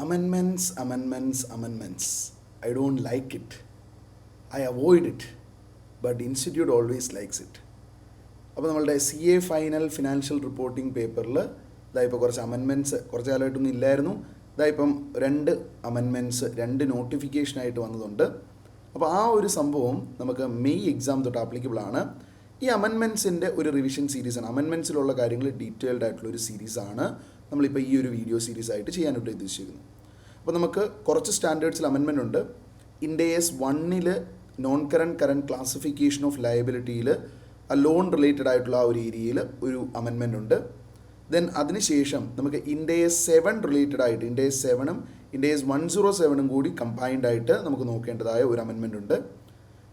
Amendments. I don't like it. I avoid it. But Institute always likes it. അപ്പോൾ നമ്മളുടെ CA final financial reporting പേപ്പറിൽ ഇപ്പോൾ കുറച്ച് amendments കുറച്ച് കാലമായിട്ടൊന്നും ഇല്ലായിരുന്നു. ഇപ്പം 2 അമെൻമെൻറ്റ്സ് 2 നോട്ടിഫിക്കേഷനായിട്ട് വന്നതുണ്ട്. അപ്പോൾ ആ ഒരു സംഭവം നമുക്ക് മെയ് എക്സാം തൊട്ട് ആപ്ലിക്കബിൾ ആണ്. ഈ അമെൻമെൻറ്റ്സിൻ്റെ ഒരു റിവിഷൻ സീരീസാണ്. അമെൻമെൻറ്റ്സിലുള്ള കാര്യങ്ങൾ ഡീറ്റെയിൽഡ് ആയിട്ടുള്ള ഒരു സീരീസാണ് നമ്മളിപ്പോൾ ഈ ഒരു വീഡിയോ സീരീസായിട്ട് ചെയ്യാനായിട്ട് ഉദ്ദേശിച്ചിരിക്കുന്നത്. അപ്പോൾ നമുക്ക് കുറച്ച് സ്റ്റാൻഡേർഡ്സിൽ അമെൻമെൻറ്റ് ഉണ്ട്. Ind AS 1 non current classification of ലയബിലിറ്റിയിൽ ലോൺ റിലേറ്റഡ് ആയിട്ടുള്ള ആ ഒരു ഏരിയയിൽ ഒരു അമെൻമെൻ്റ് ഉണ്ട്. ദെൻ അതിനുശേഷം നമുക്ക് ഇൻഡേസ് 7 റിലേറ്റഡ് ആയിട്ട് ഇൻഡേസ് 7ഉം ഇൻഡേസ് 107ഉം കൂടി കമ്പൈൻഡ് ആയിട്ട് നമുക്ക് നോക്കേണ്ടതായ ഒരു അമെൻമെൻ്റ് ഉണ്ട്.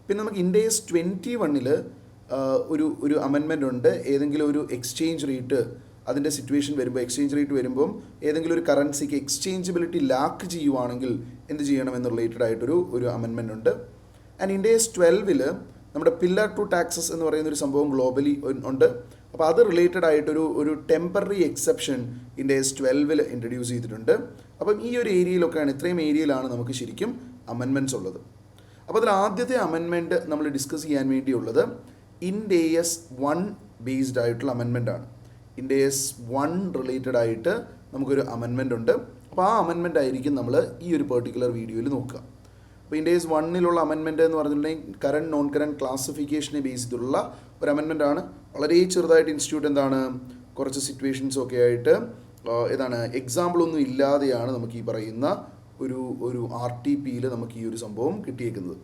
പിന്നെ നമുക്ക് ഇൻഡേസ് 21 ഒരു അമെൻമെൻ്റ് ഉണ്ട്. ഏതെങ്കിലും ഒരു എക്സ്ചേഞ്ച് റേറ്റ് അതിൻ്റെ സിറ്റുവേഷൻ വരുമ്പോൾ വരുമ്പം ഏതെങ്കിലും ഒരു കറൻസിക്ക് എക്സ്ചേഞ്ചബിലിറ്റി ലാക്ക് ചെയ്യുവാണെങ്കിൽ എന്ത് ചെയ്യണം എന്ന് റിലേറ്റഡ് ആയിട്ടൊരു അമെൻമെൻ്റ് ഉണ്ട്. ആൻഡ് ഇൻഡേസ് 12 നമ്മുടെ പില്ലർ ടു ടാക്സസ് എന്ന് പറയുന്ന ഒരു സംഭവം ഗ്ലോബലി ഉണ്ട്. അപ്പോൾ അത് റിലേറ്റഡ് ആയിട്ടൊരു ടെമ്പററി എക്സെപ്ഷൻ ഇൻഡേസ് 12 ഇൻട്രൊഡ്യൂസ് ചെയ്തിട്ടുണ്ട്. അപ്പം ഈ ഒരു ഏരിയയിലൊക്കെയാണ്, ഇത്രയും ഏരിയയിലാണ് നമുക്ക് ശരിക്കും അമെൻമെൻറ്റ്സ് ഉള്ളത്. അപ്പോൾ അതിൽ ആദ്യത്തെ അമെൻമെൻറ്റ് നമ്മൾ ഡിസ്കസ് ചെയ്യാൻ വേണ്ടിയുള്ളത് ഇൻഡേസ് 1 ബേസ്ഡ് ആയിട്ടുള്ള അമെൻമെൻ്റ് ആണ്. ഇൻഡേസ് 1 റിലേറ്റഡ് ആയിട്ട് നമുക്കൊരു അമെൻമെൻ്റ് ഉണ്ട്. അപ്പോൾ ആ അമെൻമെൻ്റ് ആയിരിക്കും നമ്മൾ ഈ ഒരു പെർട്ടിക്കുലർ വീഡിയോയിൽ നോക്കുക. അപ്പോൾ ഇൻഡേസ് 1 അമെൻമെൻറ്റ് എന്ന് പറഞ്ഞിട്ടുണ്ടെങ്കിൽ കറണ്ട് നോൺ കറണ്ട് ക്ലാസിഫിക്കേഷനെ ബേസ് ചെയ്തിട്ടുള്ള ഒരു അമെൻമെൻ്റ് ആണ്. വളരെ ചെറുതായിട്ട് ഇൻസ്റ്റിറ്റ്യൂട്ട് കുറച്ച് സിറ്റുവേഷൻസൊക്കെ ആയിട്ട് എക്സാമ്പിളൊന്നും ഇല്ലാതെയാണ് നമുക്ക് ഈ പറയുന്ന ഒരു RTPയിൽ നമുക്ക് ഈ ഒരു സംഭവം കിട്ടിയേക്കുന്നത്.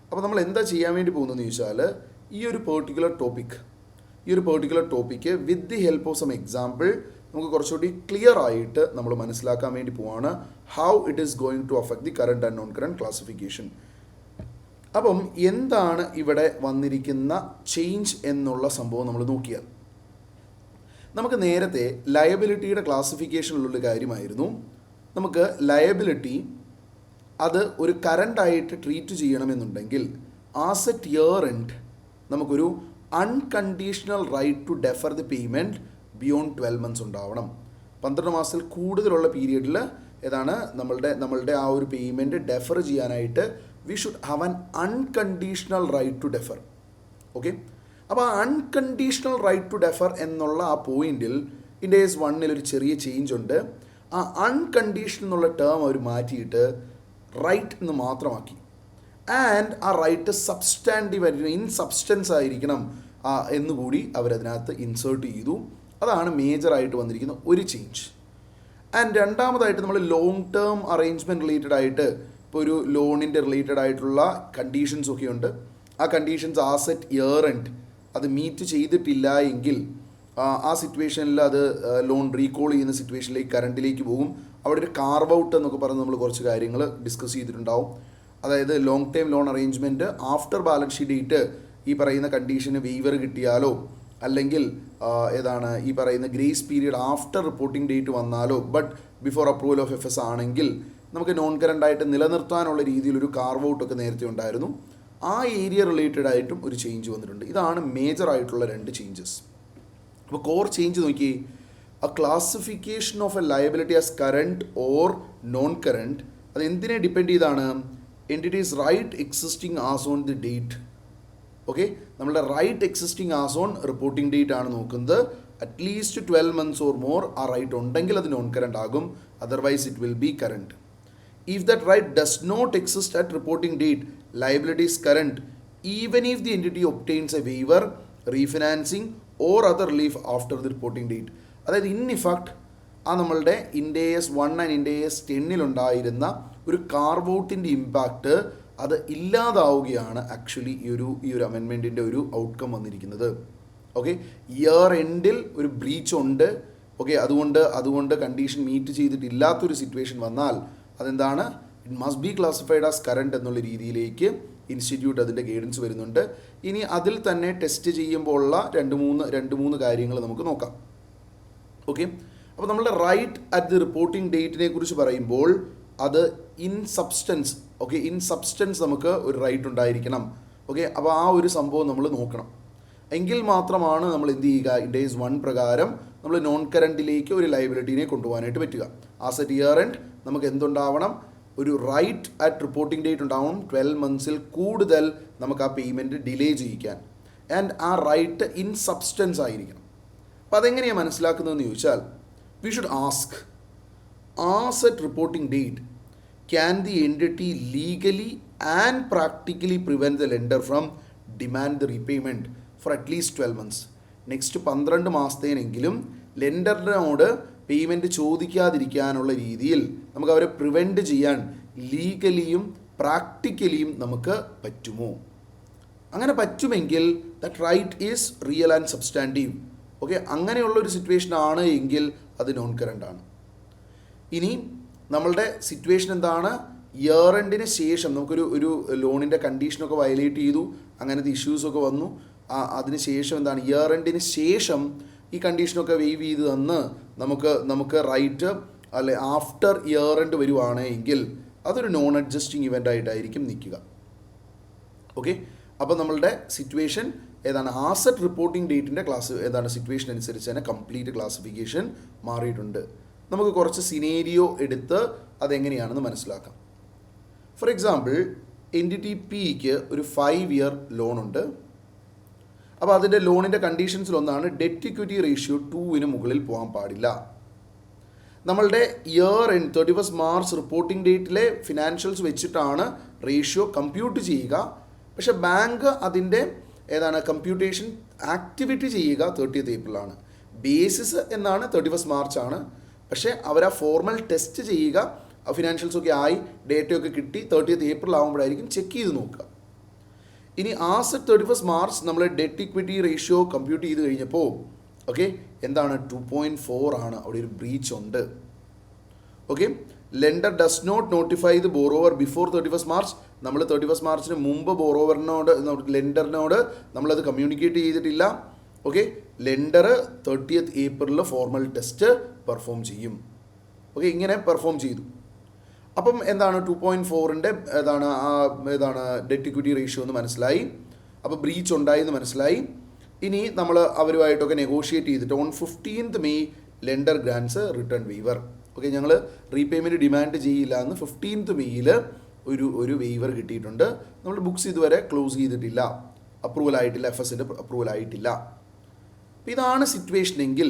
അപ്പോൾ നമ്മൾ എന്താ ചെയ്യാൻ വേണ്ടി പോകുന്നതെന്ന് ചോദിച്ചാൽ ഈ ഒരു particular topic with the help of some example നമുക്ക് കുറച്ചുകൂടി ക്ലിയർ ആയിട്ട് നമ്മൾ മനസ്സിലാക്കാൻ വേണ്ടി പോവാണ് how it is going to affect the current and non current classification. അപ്പം എന്താണ് ഇവിടെ വന്നിരിക്കുന്ന ചേഞ്ച് എന്നുള്ള സംഭവം നമ്മൾ നോക്കിയാൽ നമുക്ക് നേരത്തെ ലയബിലിറ്റിയുടെ ക്ലാസിഫിക്കേഷനിലുള്ള കാര്യമായിരുന്നു. നമുക്ക് ലയബിലിറ്റി അത് ഒരു കറണ്ടായിട്ട് ട്രീറ്റ് ചെയ്യണമെന്നുണ്ടെങ്കിൽ ആസ് എറ്റ് ഇയർ എൻഡ് നമുക്കൊരു unconditional right to defer the payment beyond 12 months ഉണ്ടാവണം. 12 മാസത്തിൽ കൂടുതലുള്ള പീരീഡിൽ നമ്മളുടെ ആ ഒരു പേയ്മെൻറ്റ് ഡെഫർ ചെയ്യാനായിട്ട് we should have an unconditional right to defer. Okay, അപ്പോൾ ആ അൺകണ്ടീഷണൽ റൈറ്റ് ടു ഡെഫർ എന്നുള്ള ആ പോയിന്റിൽ ഇൻഡേസ് 1 ഒരു ചെറിയ ചേഞ്ച് ഉണ്ട്. ആ അൺകണ്ടീഷണൽ എന്നുള്ള ടേം അവർ മാറ്റിയിട്ട് റൈറ്റ് എന്ന് മാത്രമാക്കി. ആൻഡ് ആ റൈറ്റ് സബ്സ്റ്റാൻറ്റീവ് ആയിരിക്കണം, ഇൻ സബ്സ്റ്റൻസ് ആയിരിക്കണം എന്നുകൂടി അവരതിനകത്ത് ഇൻസേർട്ട് ചെയ്തു. അതാണ് മേജറായിട്ട് വന്നിരിക്കുന്ന ഒരു ചേഞ്ച്. ആൻഡ് രണ്ടാമതായിട്ട് നമ്മൾ ലോങ് ടേം അറേഞ്ച്മെൻറ്റ് റിലേറ്റഡ് ആയിട്ട് ഇപ്പോൾ ഒരു ലോണിൻ്റെ റിലേറ്റഡ് ആയിട്ടുള്ള കണ്ടീഷൻസ് ഒക്കെ ഉണ്ട്. ആ കണ്ടീഷൻസ് ആസെറ്റ് ഇയർ എൻഡ് അത് മീറ്റ് ചെയ്തിട്ടില്ല എങ്കിൽ ആ സിറ്റുവേഷനിൽ അത് ലോൺ റീകോൾ ചെയ്യുന്ന സിറ്റുവേഷനിലേക്ക് കറണ്ടിലേക്ക് പോകും. അവിടെ ഒരു കാർവ് ഔട്ട് എന്നൊക്കെ പറഞ്ഞ് നമ്മൾ കുറച്ച് കാര്യങ്ങൾ ഡിസ്കസ് ചെയ്തിട്ടുണ്ടാവും. അതായത് long time loan arrangement after balance sheet date ഈ പറയുന്ന കണ്ടീഷന് വെയ്വർ കിട്ടിയാലോ അല്ലെങ്കിൽ ഈ പറയുന്ന grace period after reporting date വന്നാലോ but before approval of FS ആണെങ്കിൽ നമുക്ക് നോൺ കറണ്ടായിട്ട് നിലനിർത്താനുള്ള രീതിയിലൊരു കാർവ് ഔട്ടൊക്കെ നേരത്തെ ഉണ്ടായിരുന്നു. ആ ഏരിയ റിലേറ്റഡ് ആയിട്ടും ഒരു ചേഞ്ച് വന്നിട്ടുണ്ട്. ഇതാണ് മേജർ ആയിട്ടുള്ള 2 ചേഞ്ചസ്. അപ്പോൾ കോർ ചേഞ്ച് നോക്കി, a classification of a liability as current or non current അത് എന്തിനെ ഡിപ്പെൻഡ് ചെയ്താണ്? Entity's right existing as on the date. Okay, നമ്മളുടെ right existing as on reporting date ആണ് നോക്കുന്നത്. അറ്റ്ലീസ്റ്റ് 12 months ഓർ മോർ ആ right ഉണ്ടെങ്കിൽ അത് നോൺ കറണ്ട് ആകും, otherwise it will be current. If that right does not exist at reporting date, liability is current even if the entity obtains a waiver, refinancing or other relief after the reporting date. അതായത് in effect നമ്മളുടെ ഇൻഡേസ് 1 and ഇൻഡേസ് 10 ഉണ്ടായിരുന്ന ഒരു carve ഔട്ടിൻ്റെ impact അത് ഇല്ലാതാവുകയാണ് actually ഈ ഒരു അമെൻമെൻറ്റിൻ്റെ ഒരു outcome വന്നിരിക്കുന്നത്. Okay, year എൻഡിൽ ഒരു ബ്രീച്ച് ഉണ്ട്. ഓക്കെ, അതുകൊണ്ട് കണ്ടീഷൻ മീറ്റ് ചെയ്തിട്ടില്ലാത്തൊരു സിറ്റുവേഷൻ വന്നാൽ അതെന്താണ്? It must be classified as current എന്നുള്ള രീതിയിലേക്ക് ഇൻസ്റ്റിറ്റ്യൂട്ട് അതിൻ്റെ ഗൈഡൻസ് വരുന്നുണ്ട്. ഇനി അതിൽ തന്നെ ടെസ്റ്റ് ചെയ്യുമ്പോൾ ഉള്ള രണ്ട് മൂന്ന് കാര്യങ്ങൾ നമുക്ക് നോക്കാം. ഓക്കെ, അപ്പോൾ നമ്മളുടെ റൈറ്റ് അറ്റ് ദി റിപ്പോർട്ടിംഗ് ഡേറ്റിനെ കുറിച്ച് പറയുമ്പോൾ അത് ഇൻ സബ്സ്റ്റൻസ് നമുക്ക് ഒരു റൈറ്റ് ഉണ്ടായിരിക്കണം. ഓക്കെ, അപ്പോൾ ആ ഒരു സംഭവം നമ്മൾ നോക്കണം. എങ്കിൽ മാത്രമാണ് നമ്മൾ എന്ത് ചെയ്യുക, ഇൻഡേസ് 1 പ്രകാരം നമ്മൾ നോൺ കറണ്ടിലേക്ക് ഒരു ലയബിലിറ്റീനെ കൊണ്ടുപോകാനായിട്ട് പറ്റുക. ആസ് എറ്റ് ഇയർ എൻഡ് നമുക്ക് എന്തുണ്ടാവണം, ഒരു റൈറ്റ് അറ്റ് റിപ്പോർട്ടിംഗ് ഡേറ്റ് ഉണ്ടാവണം. 12 months കൂടുതൽ നമുക്ക് ആ പേയ്മെൻറ്റ് ഡിലേ ചെയ്യിക്കാൻ. ആൻഡ് ആ റൈറ്റ് ഇൻ സബ്സ്റ്റൻസ് ആയിരിക്കണം. അപ്പോൾ അതെങ്ങനെയാണ് മനസ്സിലാക്കുന്നതെന്ന് ചോദിച്ചാൽ, we should ask, as at reporting date can the entity legally and practically prevent the lender from demand the repayment for at least 12 months. Next 12 മാസത്തേനെങ്കിലും ലെൻഡറിനോട് പേയ്മെൻറ്റ് ചോദിക്കാതിരിക്കാനുള്ള രീതിയിൽ നമുക്ക് അവരെ പ്രിവെൻറ്റ് ചെയ്യാൻ ലീഗലിയും പ്രാക്ടിക്കലിയും നമുക്ക് പറ്റുമോ? അങ്ങനെ പറ്റുമെങ്കിൽ that right is real and substantive. Okay, അങ്ങനെയുള്ളൊരു സിറ്റുവേഷൻ ആണ് എങ്കിൽ അത് നോൺ കറണ്ട് ആണ്. ഇനി നമ്മളുടെ സിറ്റുവേഷൻ എന്താണ്? ഇയർ എൻഡിന് ശേഷം നമുക്കൊരു ലോണിൻ്റെ കണ്ടീഷനൊക്കെ വയലേറ്റ് ചെയ്തു, അങ്ങനത്തെ ഇഷ്യൂസൊക്കെ വന്നു. അതിന് ശേഷം എന്താണ്, ഇയർ എൻഡിന് ശേഷം ഈ കണ്ടീഷനൊക്കെ വെയ്വ് ചെയ്ത് തന്ന് നമുക്ക് റൈറ്റ് അല്ലെ ആഫ്റ്റർ ഇയർ എൻഡ് വരുവാണെങ്കിൽ അതൊരു നോൺ അഡ്ജസ്റ്റിംഗ് ഇവൻ്റ് ആയിട്ടായിരിക്കും നിൽക്കുക. ഓക്കെ, അപ്പോൾ നമ്മളുടെ സിറ്റുവേഷൻ ഏതാണ്, ആസറ്റ് റിപ്പോർട്ടിംഗ് ഡേറ്റിൻ്റെ ഏതാണ് സിറ്റുവേഷൻ അനുസരിച്ച് തന്നെ കംപ്ലീറ്റ് ക്ലാസിഫിക്കേഷൻ മാറിയിട്ടുണ്ട്. നമുക്ക് കുറച്ച് സിനേരിയോ എടുത്ത് അതെങ്ങനെയാണെന്ന് മനസ്സിലാക്കാം. ഫോർ എക്സാമ്പിൾ, എൻറ്റിറ്റി പിക്ക് ഒരു 5 year ലോണുണ്ട്. അപ്പോൾ അതിൻ്റെ ലോണിൻ്റെ കണ്ടീഷൻസിലൊന്നാണ് ഡെറ്റ് ഇക്വിറ്റി റേഷ്യോ 2 മുകളിൽ പോകാൻ പാടില്ല. നമ്മളുടെ ഇയർ എൻഡ് 31 March റിപ്പോർട്ടിംഗ് ഡേറ്റിലെ ഫിനാൻഷ്യൽസ് വെച്ചിട്ടാണ് റേഷ്യോ കമ്പ്യൂട്ട് ചെയ്യുക. പക്ഷേ ബാങ്ക് അതിൻ്റെ ഏതാണ് കമ്പ്യൂട്ടേഷൻ ആക്ടിവിറ്റി ചെയ്യുക 30th April ആണ്. ബേസിസ് എന്നാണ് 31 March ആണ്. പക്ഷേ അവർ ആ ഫോർമൽ ടെസ്റ്റ് ചെയ്യുക, ഫിനാൻഷ്യൽസൊക്കെ ആയി ഡേറ്റയൊക്കെ കിട്ടി 30th April ആകുമ്പോഴായിരിക്കും ചെക്ക് ചെയ്ത് നോക്കുക. ഇനി ആസ് അറ്റ് 31 March നമ്മൾ ഡെറ്റ് ഇക്വിറ്റി റേഷ്യോ കമ്പ്യൂട്ട് ചെയ്ത് കഴിഞ്ഞപ്പോൾ ഓക്കെ എന്താണ് 2.4 ആണ്. അവിടെ ഒരു ബ്രീച്ച് ഉണ്ട്. Okay, lender does not notify the borrower before 31 March. നമ്മൾ 31 March മുമ്പ് ബോറോവറിനോട് ലെൻഡറിനോട് നമ്മളത് കമ്മ്യൂണിക്കേറ്റ് ചെയ്തിട്ടില്ല. Okay, lender 30th April formal test perform ചെയ്യും. ഓക്കെ, ഇങ്ങനെ പെർഫോം ചെയ്തു. അപ്പം എന്താണ് 2.4ൻ്റെ ഏതാണ് ഡെറ്റ് ഇക്വിറ്റി റേഷ്യോ എന്ന് മനസ്സിലായി. അപ്പോൾ ബ്രീച്ച് ഉണ്ടായി എന്ന് മനസ്സിലായി. ഇനി നമ്മൾ അവരുമായിട്ടൊക്കെ നെഗോഷിയേറ്റ് ചെയ്തിട്ട് on 15th May lender grants return waiver. Okay, ഞങ്ങൾ റീപേയ്മെൻറ്റ് ഡിമാൻഡ് ചെയ്യില്ല എന്ന് 15th May ഒരു വെയ്വർ കിട്ടിയിട്ടുണ്ട്. നമ്മൾ ബുക്സ് ഇതുവരെ ക്ലോസ് ചെയ്തിട്ടില്ല, അപ്രൂവൽ ആയിട്ടില്ല, FSൻ്റെ അപ്രൂവൽ ആയിട്ടില്ല. അപ്പോൾ ഇതാണ് സിറ്റുവേഷൻ എങ്കിൽ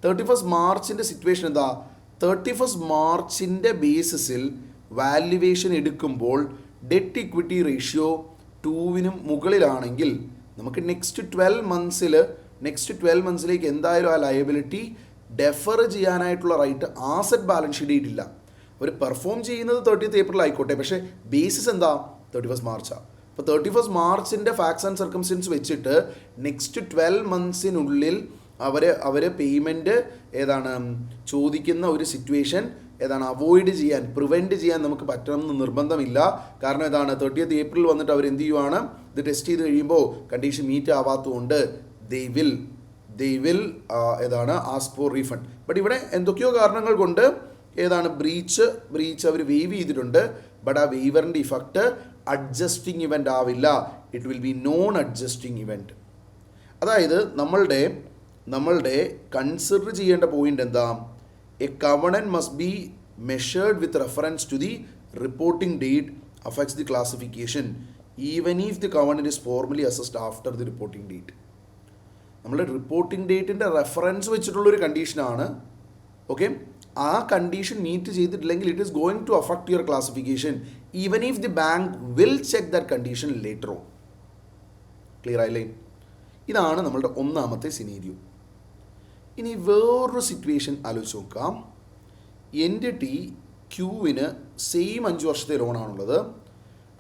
31 Marchൻ്റെ സിറ്റുവേഷൻ എന്താ, 31 Marchൻ്റെ ബേസിസിൽ വാല്യുവേഷൻ എടുക്കുമ്പോൾ ഡെറ്റ് ഇക്വിറ്റി റേഷ്യോ 2 മുകളിലാണെങ്കിൽ നമുക്ക് നെക്സ്റ്റ് 12 monthsലേക്ക് എന്തായാലും ആ ലയബിലിറ്റി ഡെഫർ ചെയ്യാനായിട്ടുള്ള റൈറ്റ് ആസറ്റ് ബാലൻസ് ഷീറ്റ് ഇല്ല. അവർ പെർഫോം ചെയ്യുന്നത് 30th April ആയിക്കോട്ടെ, പക്ഷേ ബേസിസ് എന്താ 31 March. അപ്പോൾ 31 Marchൻ്റെ ഫാക്ട്സ് ആൻഡ് സർക്കംസ്റ്റൻസ് വെച്ചിട്ട് നെക്സ്റ്റ് 12 monthsനുള്ളിൽ അവർ പേയ്മെൻറ്റ് ഏതാണ് ചോദിക്കുന്ന ഒരു സിറ്റുവേഷൻ ഏതാണ് അവോയ്ഡ് ചെയ്യാൻ, പ്രിവെൻറ്റ് ചെയ്യാൻ നമുക്ക് പറ്റണമെന്ന് നിർബന്ധമില്ല. കാരണം ഏതാണ് 30th April വന്നിട്ട് അവർ എന്ത് ചെയ്യുവാണ്, ഇത് ടെസ്റ്റ് ചെയ്ത് കഴിയുമ്പോൾ കണ്ടീഷൻ മീറ്റ് ആവാത്തതുകൊണ്ട് ദേ വിൽ ഏതാണ് ആസ്ക് ഫോർ റീഫണ്ട്. ബട്ട് ഇവിടെ എന്തൊക്കെയോ കാരണങ്ങൾ കൊണ്ട് ഏതാണ് ബ്രീച്ച് അവർ വെയ്വ് ചെയ്തിട്ടുണ്ട്. ബട്ട് ആ വെയ്വറിൻ്റെ ഇഫക്റ്റ് അഡ്ജസ്റ്റിംഗ് ഇവൻ്റ് ആവില്ല. It will be non adjusting event. അതായത് നമ്മളുടെ കൺസിഡർ ചെയ്യേണ്ട പോയിന്റ് എന്താ, a covenant must be measured with reference to the reporting date affects the classification even if the covenant is formally assessed after the reporting date. നമ്മൾ reporting ഡേറ്റിൻ്റെ reference വെച്ചിട്ടുള്ളൊരു കണ്ടീഷനാണ്. Okay, ആ condition meet ചെയ്തിട്ടില്ലെങ്കിൽ it is going to affect your classification even if the bank will check that condition later on. Clear ആയില്ലേ? ഇതാണ് നമ്മളുടെ ഒന്നാമത്തെ സിനീരിയോ. ഇനി വേറൊരു സിറ്റുവേഷൻ ആലോചിച്ച് നോക്കാം. എൻറ്റിറ്റി ക്യൂവിന് സെയിം 5 വർഷത്തെ ലോണാണുള്ളത്.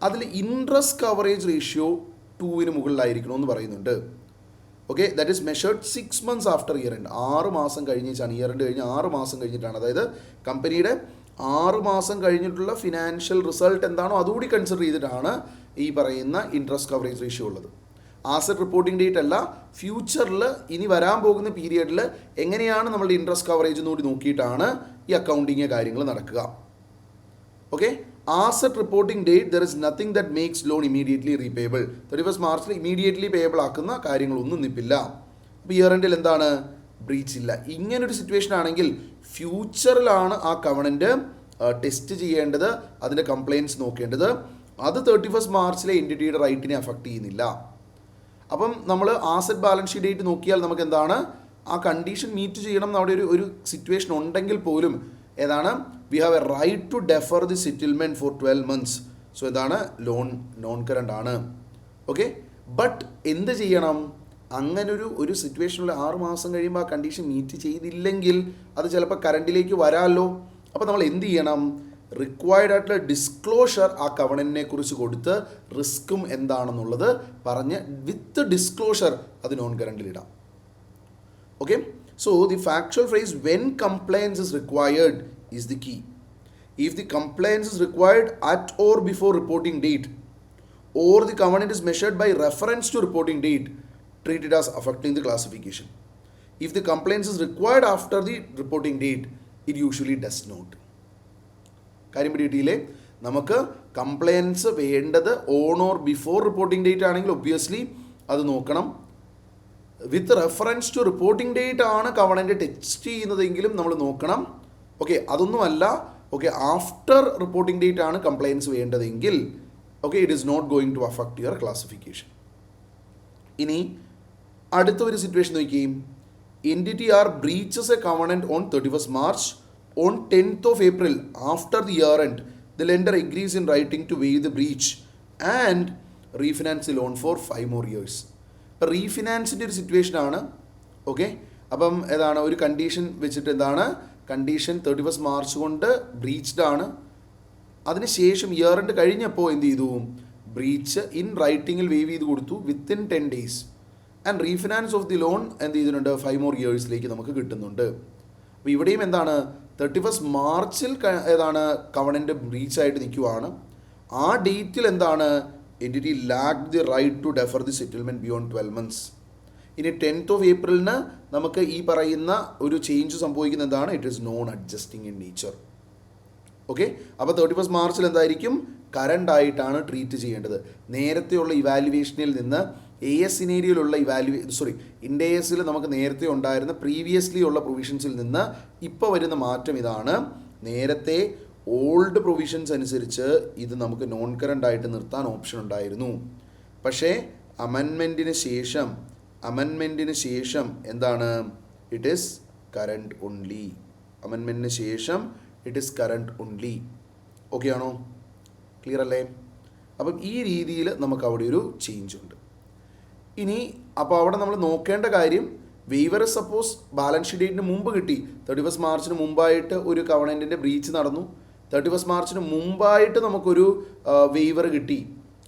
അതിൽ ഇൻട്രസ്റ്റ് കവറേജ് റേഷ്യോ 2 മുകളിലായിരിക്കണമെന്ന് പറയുന്നുണ്ട്. Okay, that is measured 6 months after year end. 6 മാസം കഴിഞ്ഞിട്ടാണ്, ഇയർ എൻഡ് കഴിഞ്ഞ് 6 മാസം കഴിഞ്ഞിട്ടാണ്. അതായത് കമ്പനിയുടെ 6 മാസം കഴിഞ്ഞിട്ടുള്ള ഫിനാൻഷ്യൽ റിസൾട്ട് എന്താണോ അതുകൂടി കൺസിഡർ ചെയ്തിട്ടാണ് ഈ പറയുന്ന ഇൻട്രസ്റ്റ് കവറേജ് റേഷ്യോ ഉള്ളത്. ആസറ്റ് റിപ്പോർട്ടിംഗ് ഡേറ്റ് അല്ല, ഫ്യൂച്ചറിൽ ഇനി വരാൻ പോകുന്ന പീരിയഡിൽ എങ്ങനെയാണ് നമ്മളുടെ ഇൻട്രസ്റ്റ് കവറേജ് എന്നുകൂടി നോക്കിയിട്ടാണ് ഈ അക്കൗണ്ടിങ് കാര്യങ്ങൾ നടക്കുക. Okay, asset reporting date there is nothing that makes loan immediately repayable. 31 March immediately payable ആക്കുന്ന കാര്യങ്ങളൊന്നും നിൽപ്പില്ല. അപ്പോൾ ഇയർ എൻഡിൽ എന്താണ് ബ്രീച്ച് ഇല്ല. ഇങ്ങനൊരു സിറ്റുവേഷൻ ആണെങ്കിൽ ഫ്യൂച്ചറിലാണ് ആ കവണൻറ്റ് ടെസ്റ്റ് ചെയ്യേണ്ടത്, അതിൻ്റെ കംപ്ലയിൻസ് നോക്കേണ്ടത്. അത് 31 മാർച്ചിലെ എൻറ്റിറ്റിയുടെ റൈറ്റിനെ അഫക്റ്റ് ചെയ്യുന്നില്ല. അപ്പം നമ്മൾ ആസെറ്റ് ബാലൻസ് ഷീറ്റ് ഡേറ്റ് നോക്കിയാൽ നമുക്ക് എന്താണ് ആ കണ്ടീഷൻ മീറ്റ് ചെയ്യണം എന്ന് അവിടെ ഒരു സിറ്റുവേഷൻ ഉണ്ടെങ്കിൽ പോലും ഏതാണ് we have a right to defer the settlement for 12 months. So എന്താണ് ലോൺ നോൺ കറണ്ട് ആണ്. ഓക്കെ, ബട്ട് എന്ത് ചെയ്യണം, അങ്ങനൊരു സിറ്റുവേഷനിൽ 6 മാസം കഴിയുമ്പോൾ ആ കണ്ടീഷൻ മീറ്റ് ചെയ്തില്ലെങ്കിൽ അത് ചിലപ്പോൾ കറണ്ടിലേക്ക് വരാമല്ലോ. അപ്പോൾ നമ്മൾ എന്ത് ചെയ്യണം, റിക്വയർഡ് ആയിട്ടുള്ള ഡിസ്ക്ലോഷർ ആ കവണൻറ്റിനെ കുറിച്ച് കൊടുത്ത് റിസ്ക്കും എന്താണെന്നുള്ളത് പറഞ്ഞ് വിത്ത് ഡിസ്ക്ലോഷർ അത് നോൺ കറണ്ടിലിടാം. Okay, so the factual phrase when compliance is required is the key. If the compliance is required at or before reporting date or the covenant is measured by reference to reporting date, treat it as affecting the classification. If the compliance is required after the reporting date, it usually does not. കാര്യം പിടിയിട്ടില്ലേ, നമുക്ക് compliance വേണ്ടത് on or before reporting date ആണെങ്കിൽ obviously അത് നോക്കണം. With reference to reporting date ആണ് covenant test ചെയ്യുന്നതെങ്കിലും നമ്മൾ നോക്കണം. ഓക്കെ, അതൊന്നുമല്ല, ഓക്കെ ആഫ്റ്റർ റിപ്പോർട്ടിംഗ് ഡേറ്റ് ആണ് കംപ്ലയൻസ് വേണ്ടതെങ്കിൽ okay, it is not going to affect your classification. ഇനി അടുത്ത ഒരു സിറ്റുവേഷൻ നോക്കിയും, entity or breaches a covenant on 31st March. On 10th of April after the year end the lender agrees in writing to waive the breach and refinance the loan for 5 more years. ഇപ്പം റീഫിനാൻസിൻ്റെ ഒരു situation ആണ്. Okay, അപ്പം ഏതാണ് ഒരു condition വെച്ചിട്ട് എന്താണ് condition 31st March കൊണ്ട് breached ആണ്. അതിനുശേഷം ഇയർ എൻഡ് കഴിഞ്ഞപ്പോൾ എന്ത് ചെയ്തു, ബ്രീച്ച് ഇൻ റൈറ്റിങ്ങിൽ വേവ് ചെയ്ത് കൊടുത്തു within 10 days and refinance of the loan എന്ത് ചെയ്തിട്ടുണ്ട് 5 more yearsലേക്ക് നമുക്ക് കിട്ടുന്നുണ്ട്. അപ്പോൾ ഇവിടെയും എന്താണ് 31st മാർച്ചിൽ ഏതാണ് കവണൻറ്റ് ബ്രീച്ചായിട്ട് നിൽക്കുവാണ്. ആ ഡേറ്റിൽ എന്താണ് entity lack the right to defer the settlement beyond 12 months. ഇനി 10th of April നമുക്ക് ഈ പറയുന്ന ഒരു ചേഞ്ച് സംഭവിക്കുന്ന എന്താണ്, it is known adjusting in nature. Okay, അപ്പോൾ 31st മാർച്ചിൽ എന്തായിരിക്കും കറണ്ട് ആയിട്ടാണ് ട്രീറ്റ് ചെയ്യേണ്ടത്. നേരത്തെയുള്ള ഇവാലുവേഷനിൽ നിന്ന് സിനേരിയോയിലുള്ള ഇൻഡേഎസിൽ നമുക്ക് നേരത്തെ ഉണ്ടായിരുന്ന പ്രീവിയസ്ലി ഉള്ള പ്രൊവിഷൻസിൽ നിന്ന് ഇപ്പോൾ വരുന്ന മാറ്റം ഇതാണ്. നേരത്തെ ഓൾഡ് പ്രൊവിഷൻസ് അനുസരിച്ച് ഇത് നമുക്ക് നോൺ കറണ്ട് ആയിട്ട് നിർത്താൻ ഓപ്ഷൻ ഉണ്ടായിരുന്നു. പക്ഷേ അമെൻമെൻറ്റിന് ശേഷം എന്താണ് ഇറ്റ് ഈസ് കറണ്ട് ഓൺലി. അമെൻമെൻറ്റിന് ശേഷം it is current only. Okay ആണോ, ക്ലിയർ അല്ലേ? അപ്പം ഈ രീതിയിൽ നമുക്ക് അവിടെ ഒരു ചേഞ്ച് ഉണ്ട്. ഇനി അപ്പോൾ അവിടെ നമ്മൾ നോക്കേണ്ട കാര്യം, വെയ്വർ സപ്പോസ് ബാലൻസ് ഷീറ്റ് ഡേറ്റിന് മുമ്പ് കിട്ടി, 31st മാർച്ചിന് മുമ്പായിട്ട് ഒരു കവണൻറ്റിൻ്റെ ബ്രീച്ച് നടന്നു, 31st മാർച്ചിന് മുമ്പായിട്ട് നമുക്കൊരു വെയ്വർ കിട്ടി,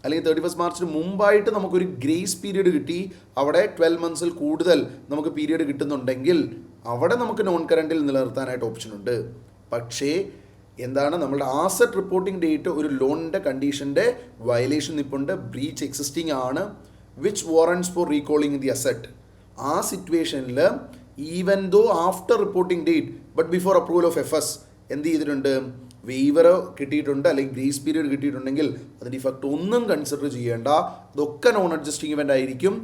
അല്ലെങ്കിൽ 31st മാർച്ചിന് മുമ്പായിട്ട് നമുക്കൊരു ഗ്രേസ് പീരീഡ് കിട്ടി, അവിടെ 12 months കൂടുതൽ നമുക്ക് പീരീഡ് കിട്ടുന്നുണ്ടെങ്കിൽ അവിടെ നമുക്ക് നോൺ കറണ്ടിൽ നിലനിർത്താനായിട്ട് ഓപ്ഷൻ ഉണ്ട്. പക്ഷേ എന്താണ് നമ്മളുടെ ആസെറ്റ് റിപ്പോർട്ടിംഗ് ഡേറ്റ് ഒരു ലോണിൻ്റെ കണ്ടീഷൻ്റെ വയലേഷൻ നിൽപ്പുണ്ട്, ബ്രീച്ച് എക്സിസ്റ്റിംഗ് ആണ്, which warrants for recalling the asset. ആ സിറ്റുവേഷനിൽ even though after reporting date but before approval of FS എന്ത് ചെയ്തിട്ടുണ്ട്, വെയ്വർ കിട്ടിയിട്ടുണ്ട് അല്ലെങ്കിൽ ഗ്രേസ് പീരീഡ് കിട്ടിയിട്ടുണ്ടെങ്കിൽ അതിൻ്റെ ഇഫക്റ്റ് ഒന്നും കൺസിഡർ ചെയ്യേണ്ട, ഇതൊക്കെ നോൺ അഡ്ജസ്റ്റിംഗ് ഇവൻ്റ് ആയിരിക്കും.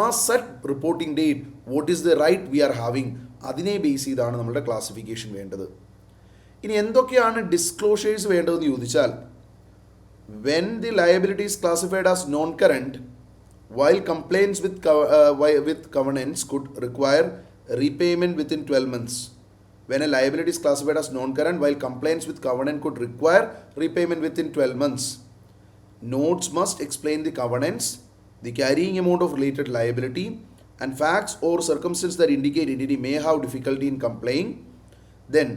As at reporting date what is the right we are having, അതിനെ ബേസ് ചെയ്താണ് നമ്മളുടെ ക്ലാസിഫിക്കേഷൻ വേണ്ടത്. ഇനി എന്തൊക്കെയാണ് ഡിസ്ക്ലോഷേഴ്സ് വേണ്ടതെന്ന് ചോദിച്ചാൽ, when the liability is classified as non current while complaints with covenants could require repayment within 12 months. When a liability is classified as non-current, while complaints with covenant could require repayment within 12 months, notes must explain the covenants, the carrying amount of related liability, and facts or circumstances that indicate entity may have difficulty in complying. Then,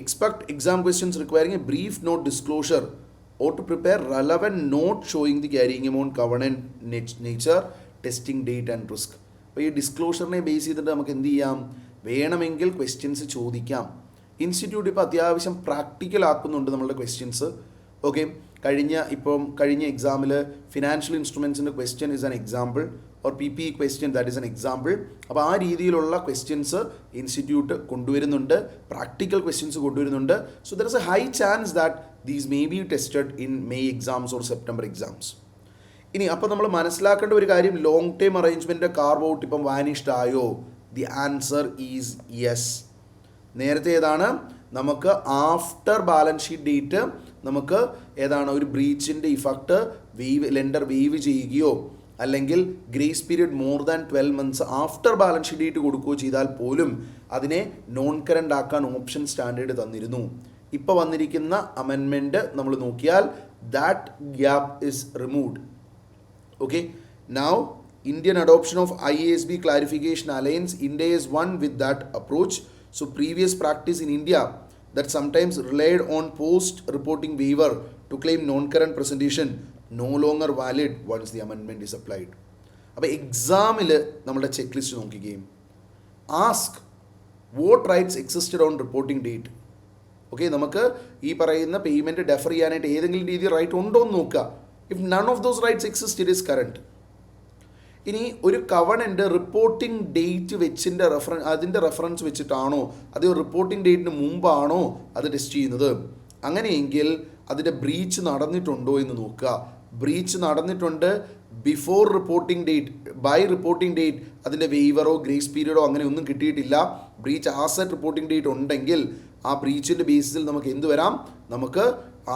expect exam questions requiring a brief note disclosure or to prepare relevant note showing the carrying amount, covenant nature, testing date and risk. അപ്പോൾ ഈ ഡിസ്ക്ലോഷറിനെ base ചെയ്തിട്ട് നമുക്ക് എന്ത് ചെയ്യാം, വേണമെങ്കിൽ questions ചോദിക്കാം. Institute ഇപ്പോൾ അത്യാവശ്യം പ്രാക്ടിക്കൽ ആക്കുന്നുണ്ട് നമ്മളുടെ ക്വസ്റ്റ്യൻസ്. ഓക്കെ, കഴിഞ്ഞ എക്സാമിൽ ഫിനാൻഷ്യൽ ഇൻസ്ട്രുമെൻസിൻ്റെ question is an example, or PPE question that is an example. അപ്പോൾ ആ രീതിയിലുള്ള ക്വസ്റ്റ്യൻസ് ഇൻസ്റ്റിറ്റ്യൂട്ട് കൊണ്ടുവരുന്നുണ്ട്, പ്രാക്ടിക്കൽ ക്വസ്റ്റ്യൻസ് കൊണ്ടുവരുന്നുണ്ട്. So there is a high chance that these may be tested in May exams or September exams. ഇനി അപ്പോൾ നമ്മൾ മനസ്സിലാക്കേണ്ട ഒരു കാര്യം, long term arrangement carve out ഇപ്പം വാനിഷ്ഡ് ആയോ, ദി ആൻസർ ഈസ് യെസ്. നേരത്തെ ഏതാണ്, നമുക്ക് ആഫ്റ്റർ ബാലൻസ് ഷീറ്റ് ഡേറ്റ് നമുക്ക് ഏതാണ് ഒരു ബ്രീച്ചിൻ്റെ ഇഫക്റ്റ് ലെൻഡർ വേവ് ചെയ്യുകയോ അല്ലെങ്കിൽ grace period more than 12 months after balance sheet date കൊടുക്കുകയോ ചെയ്താൽ പോലും അതിനെ നോൺ കറണ്ട് ആക്കാൻ ഓപ്ഷൻ സ്റ്റാൻഡേർഡ് തന്നിരുന്നു. ഇപ്പോൾ വന്നിരിക്കുന്ന അമെൻമെൻറ്റ് നമ്മൾ നോക്കിയാൽ that gap is removed. Okay, now Indian adoption of IASB clarification aligns Ind AS 1 with that approach. So previous practice in India that sometimes relied on post-reporting waiver to claim non-current presentation no longer valid once the amendment is applied. അപ്പോൾ എക്സാമിൽ നമ്മുടെ check list നോക്കുകയും ask vote rights existed on reporting date. Okay, നമുക്ക് ഈ പറയുന്ന payment defer ചെയ്യാനായിട്ട് ഏതെങ്കിലും രീതിയിൽ റൈറ്റ് ഉണ്ടോ എന്ന് നോക്കുക. If none of those rights exist it is current. ഇനി ഒരു കവണൻ്റ് റിപ്പോർട്ടിംഗ് ഡേറ്റ് അതിൻ്റെ റെഫറൻസ് വെച്ചിട്ടാണോ അത് റിപ്പോർട്ടിംഗ് ഡേറ്റിന് മുമ്പാണോ അത് ടെസ്റ്റ് ചെയ്യുന്നത്? അങ്ങനെയെങ്കിൽ അതിൻ്റെ ബ്രീച്ച് നടന്നിട്ടുണ്ടോ എന്ന് നോക്കുക. ബ്രീച്ച് നടന്നിട്ടുണ്ട് before reporting date, by reporting date അതിൻ്റെ വെയ്വറോ ഗ്രേസ് പീരിയഡോ അങ്ങനെ ഒന്നും കിട്ടിയിട്ടില്ല. ബ്രീച്ച് ആസെറ്റ് റിപ്പോർട്ടിംഗ് ഡേറ്റ് ഉണ്ടെങ്കിൽ ആ ബ്രീച്ചിൻ്റെ ബേസിസിൽ നമുക്ക് എന്ത് വരാം, നമുക്ക്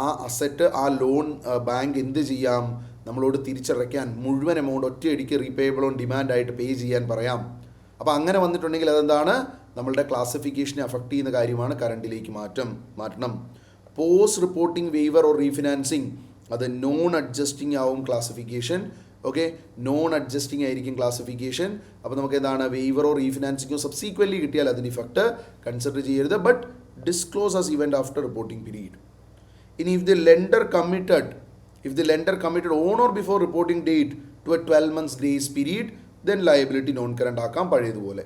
ആ അസറ്റ് ആ ലോൺ ബാങ്ക് എന്ത് ചെയ്യാം, നമ്മളോട് തിരിച്ചടയ്ക്കാൻ മുഴുവൻ എമൗണ്ട് ഒറ്റയടിക്ക് റീപേയബിൾ ഓൺ ഡിമാൻഡായിട്ട് പേ ചെയ്യാൻ പറയാം. അപ്പോൾ അങ്ങനെ വന്നിട്ടുണ്ടെങ്കിൽ അതെന്താണ്, നമ്മളുടെ ക്ലാസിഫിക്കേഷനെ അഫക്റ്റ് ചെയ്യുന്ന കാര്യമാണ്, കറണ്ടിലേക്ക് മാറ്റണം. Post reporting waiver or refinancing അത് നോൺ അഡ്ജസ്റ്റിംഗ് ആവും ക്ലാസിഫിക്കേഷൻ. ഓക്കെ, നോൺ അഡ്ജസ്റ്റിംഗ് ആയിരിക്കും ക്ലാസിഫിക്കേഷൻ. അപ്പോൾ നമുക്ക് എന്താണ്, വെയ്വറോ റീഫിനാൻസിങ്ങോ സബ്സീക്വൻ്റ്ലി കിട്ടിയാൽ അതിന് ഇഫക്റ്റ് കൺസിഡർ ചെയ്യരുത്. But disclose as event after reporting period. ഇനി if the lender committed on or before reporting date to a 12 months grace period, then liability non current ആക്കാം പഴയതുപോലെ.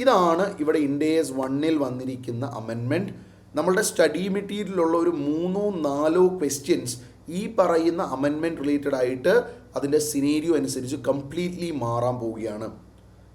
ഇതാണ് ഇവിടെ Ind AS 1 വന്നിരിക്കുന്ന അമെൻമെൻറ്റ്. നമ്മളുടെ സ്റ്റഡി മെറ്റീരിയലുള്ള ഒരു 3-4 questions ഈ പറയുന്ന അമെൻമെൻറ്റ് റിലേറ്റഡ് ആയിട്ട് അതിൻ്റെ സിനേരിയോ അനുസരിച്ച് കംപ്ലീറ്റ്ലി മാറാൻ പോവുകയാണ്.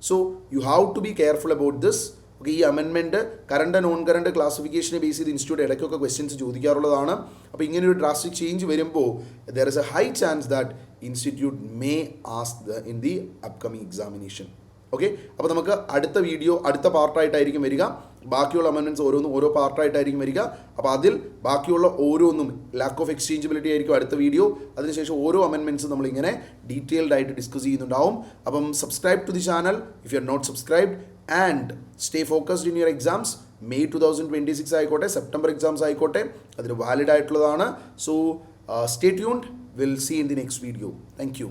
So you have to be careful about this. Okay, ഈ അമെൻമെൻറ്റ് കറണ്ട് നോൺ കറണ്ട് ക്ലാസിഫിക്കേഷനെ ബേസ് ചെയ്ത് ഇൻസ്റ്റിറ്റ്യൂട്ട് ഇടയ്ക്കൊക്കെ ക്വസ്റ്റ്യൻസ് ചോദിക്കാറുള്ളതാണ്. അപ്പോൾ ഇങ്ങനെയൊരു ഡ്രാസ്റ്റിക് ചേഞ്ച് വരുമ്പോൾ there is a high chance that institute may ask in the upcoming examination. Okay, അപ്പോൾ നമുക്ക് അടുത്ത പാർട്ടായിട്ടായിരിക്കും വരിക. ബാക്കിയുള്ള അമെൻമെൻറ്റ്സ് ഓരോ പാർട്ടായിട്ടായിരിക്കും വരിക. അപ്പോൾ അതിൽ ബാക്കിയുള്ള ഓരോന്നും ലാക്ക് ഓഫ് എക്സ്ചേഞ്ചബിലിറ്റി ആയിരിക്കും അടുത്ത വീഡിയോ. അതിനുശേഷം ഓരോ അമെൻമെൻറ്റ്സും നമ്മളിങ്ങനെ ഡീറ്റെയിൽഡ് ആയിട്ട് ഡിസ്കസ് ചെയ്യുന്നുണ്ടാവും. അപ്പം subscribe to the channel if you are not subscribed and stay focused in your exams. May 2026 ആയിക്കോട്ടെ, സെപ്റ്റംബർ എക്സാംസ് ആയിക്കോട്ടെ, അതിന് വാലിഡ് ആയിട്ടുള്ളതാണ്. So stay tuned. Will see in the next video. Thank U.